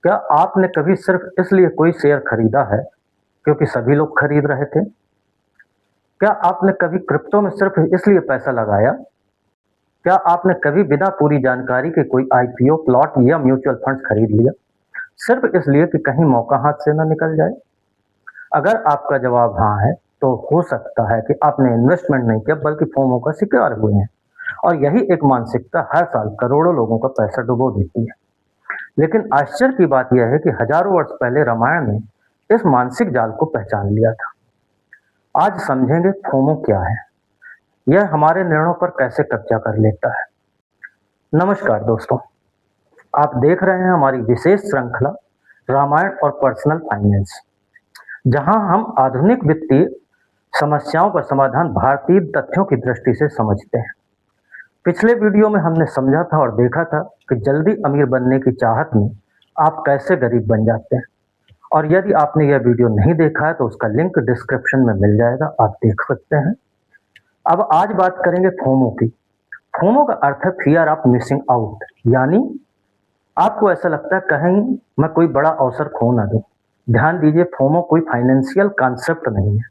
क्या आपने कभी सिर्फ इसलिए कोई शेयर खरीदा है क्योंकि सभी लोग खरीद रहे थे? क्या आपने कभी क्रिप्टो में सिर्फ इसलिए पैसा लगाया? क्या आपने कभी बिना पूरी जानकारी के कोई आईपीओ, प्लॉट या म्यूचुअल फंड्स खरीद लिया, सिर्फ इसलिए कि कहीं मौका हाथ से न निकल जाए? अगर आपका जवाब हाँ है, तो हो सकता है कि आपने इन्वेस्टमेंट नहीं किया बल्कि फोमो का शिकार हुए हैं। और यही एक मानसिकता हर साल करोड़ों लोगों का पैसा डुबो देती है। लेकिन आश्चर्य की बात यह है कि हजारों वर्ष पहले रामायण ने इस मानसिक जाल को पहचान लिया था। आज समझेंगे फोमो क्या है, यह हमारे निर्णयों पर कैसे कब्जा कर लेता है। नमस्कार दोस्तों, आप देख रहे हैं हमारी विशेष श्रृंखला रामायण और पर्सनल फाइनेंस, जहां हम आधुनिक वित्तीय समस्याओं का समाधान भारतीय तथ्यों की दृष्टि से समझते हैं। पिछले वीडियो में हमने समझा था और देखा था कि जल्दी अमीर बनने की चाहत में आप कैसे गरीब बन जाते हैं। और यदि आपने यह वीडियो नहीं देखा है तो उसका लिंक डिस्क्रिप्शन में मिल जाएगा, आप देख सकते हैं। अब आज बात करेंगे फोमो की। फोमो का अर्थ है फियर ऑफ मिसिंग आउट, यानी आपको ऐसा लगता है कहीं मैं कोई बड़ा अवसर खो ना दूं। ध्यान दीजिए, फोमो कोई फाइनेंशियल कॉन्सेप्ट नहीं है,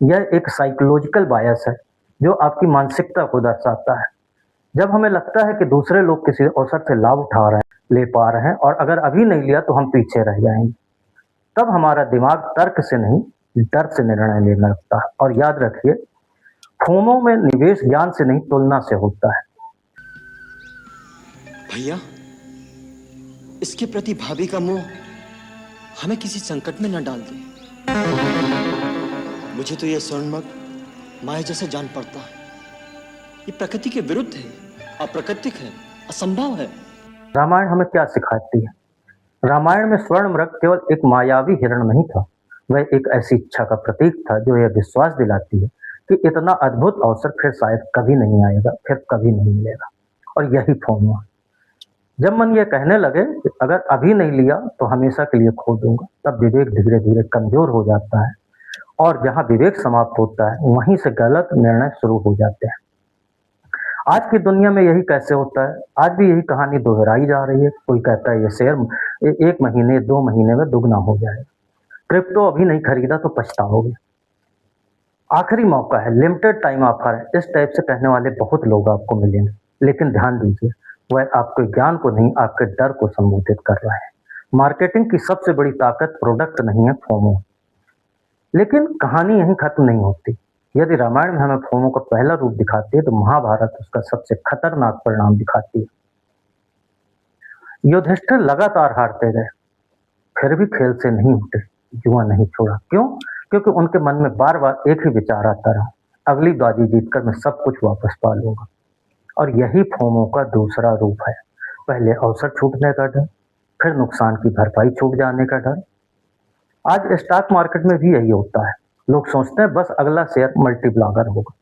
यह एक साइकोलॉजिकल बायस है जो आपकी मानसिकता को दर्शाता है। जब हमें लगता है कि दूसरे लोग किसी अवसर से लाभ उठा रहे हैं, ले पा रहे हैं, और अगर अभी नहीं लिया तो हम पीछे रह जाएंगे, तब हमारा दिमाग तर्क से नहीं डर से निर्णय लेने लगता है। और याद रखिए, फोमो में निवेश ज्ञान से नहीं तुलना से होता है। भैया, इसके प्रति भाभी का मोह हमें किसी संकट में न डाल दे। मुझे तो यह स्वर्णमग माया जैसे जान पड़ता है। ये प्रकृति के विरुद्ध है, अप्राकृतिक है, असंभव है। रामायण हमें क्या सिखाती है? रामायण में स्वर्ण मृग केवल एक मायावी हिरण नहीं था, वह एक ऐसी इच्छा का प्रतीक था जो यह विश्वास दिलाती है कि इतना अद्भुत अवसर फिर शायद कभी नहीं आएगा, फिर कभी नहीं मिलेगा। और यही फोमो है। जब मन यह कहने लगे कि अगर अभी नहीं लिया तो हमेशा के लिए खो दूंगा, तब विवेक धीरे धीरे कमजोर हो जाता है। और जहां विवेक समाप्त होता है, वहीं से गलत निर्णय शुरू हो जाते हैं। आज की दुनिया में यही कैसे होता है? आज भी यही कहानी दोहराई जा रही है। कोई कहता है ये शेयर 1 महीने 2 महीने में दुगना हो जाएगा, क्रिप्टो अभी नहीं खरीदा तो पछताओगे, आखिरी मौका है, लिमिटेड टाइम ऑफर है। इस टाइप से कहने वाले बहुत लोग आपको मिलेंगे। लेकिन ध्यान दीजिए, वह आपके ज्ञान को नहीं, आपके डर को संबोधित कर रहा है। मार्केटिंग की सबसे बड़ी ताकत प्रोडक्ट नहीं है, फोमो। लेकिन कहानी यहीं खत्म नहीं होती। यदि रामायण में हमें फोमो का पहला रूप दिखाती है तो महाभारत उसका सबसे खतरनाक परिणाम दिखाती है। युधिष्ठिर लगातार हारते गए, फिर भी खेल से नहीं उठे, जुआ नहीं छोड़ा। क्यों? क्योंकि उनके मन में बार बार एक ही विचार आता रहा, अगली बाजी जीतकर मैं सब कुछ वापस पा लूंगा। और यही फोमो का दूसरा रूप है। पहले अवसर छूटने का डर, फिर नुकसान की भरपाई छूट जाने का डर। आज स्टॉक मार्केट में भी यही होता है। लोग सोचते हैं बस अगला शेयर मल्टीप्लायर होगा,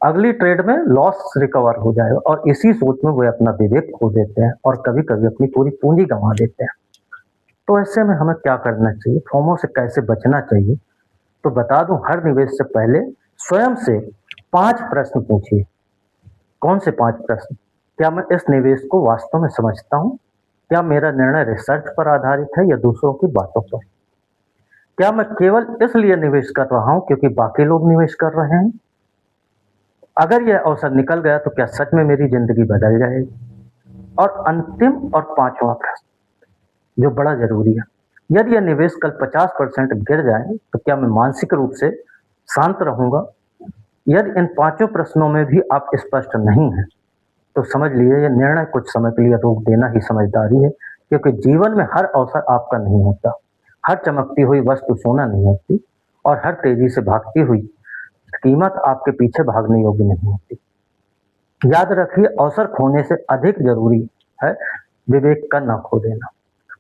अगली ट्रेड में लॉस रिकवर हो जाएगा, और इसी सोच में वे अपना विवेक खो देते हैं और कभी कभी अपनी पूरी पूंजी गंवा देते हैं। तो ऐसे में हमें क्या करना चाहिए, फोमो से कैसे बचना चाहिए? तो बता दूं, हर निवेश से पहले स्वयं से 5 प्रश्न पूछिए। कौन से 5 प्रश्न? क्या मैं इस निवेश को वास्तव में समझता हूँ? क्या मेरा निर्णय रिसर्च पर आधारित है या दूसरों की बातों पर? क्या मैं केवल इसलिए निवेश कर रहा हूं क्योंकि बाकी लोग निवेश कर रहे हैं? अगर यह अवसर निकल गया तो क्या सच में मेरी जिंदगी बदल जाएगी? और अंतिम और 5वां प्रश्न जो बड़ा जरूरी है, यदि यह निवेश कल 50% गिर जाए तो क्या मैं मानसिक रूप से शांत रहूंगा? यदि इन 5 प्रश्नों में भी आप स्पष्ट नहीं हैं तो समझ लीजिए यह निर्णय कुछ समय के लिए रोक देना ही समझदारी है। क्योंकि जीवन में हर अवसर आपका नहीं होता, हर चमकती हुई वस्तु सोना नहीं होती, और हर तेजी से भागती हुई कीमत आपके पीछे भागने योग्य नहीं होती। याद रखिए, अवसर खोने से अधिक जरूरी है विवेक का न खो देना।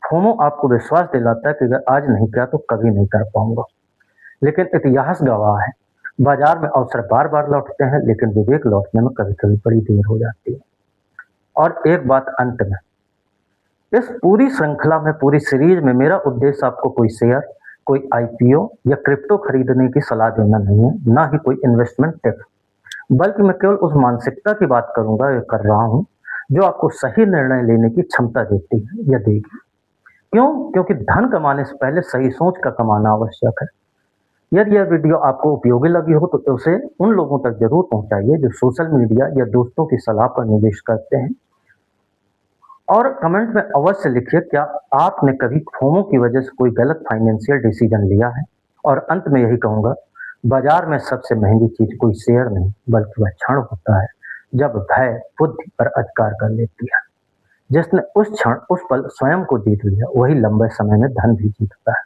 फोमो आपको विश्वास दिलाता है कि अगर आज नहीं किया तो कभी नहीं कर पाऊंगा। लेकिन इतिहास गवाह है, बाजार में अवसर बार बार लौटते हैं, लेकिन विवेक लौटने में कभी कभी बड़ी देर हो जाती है। और एक बात अंत में, इस पूरी श्रृंखला में, पूरी सीरीज में मेरा उद्देश्य आपको कोई शेयर, कोई आईपीओ या क्रिप्टो खरीदने की सलाह देना नहीं है, ना ही कोई इन्वेस्टमेंट टिप्स, बल्कि मैं केवल उस मानसिकता की बात करूंगा या कर रहा हूं जो आपको सही निर्णय लेने की क्षमता देती है या देगी। क्यों? क्योंकि धन कमाने से पहले सही सोच का कमाना आवश्यक है। यदि यह वीडियो आपको उपयोगी लगी हो तो उसे उन लोगों तक जरूर पहुंचाइए जो सोशल मीडिया या दोस्तों की सलाह पर निवेश करते हैं। और कमेंट में अवश्य लिखिए, क्या आपने कभी फोमो की वजह से कोई गलत फाइनेंशियल डिसीजन लिया है? और अंत में यही कहूंगा, बाजार में सबसे महंगी चीज कोई शेयर नहीं बल्कि वह क्षण होता है जब भय बुद्धि पर अधिकार कर लेती है। जिसने उस क्षण उस पल स्वयं को जीत लिया वही लंबे समय में धन भी जीतता है।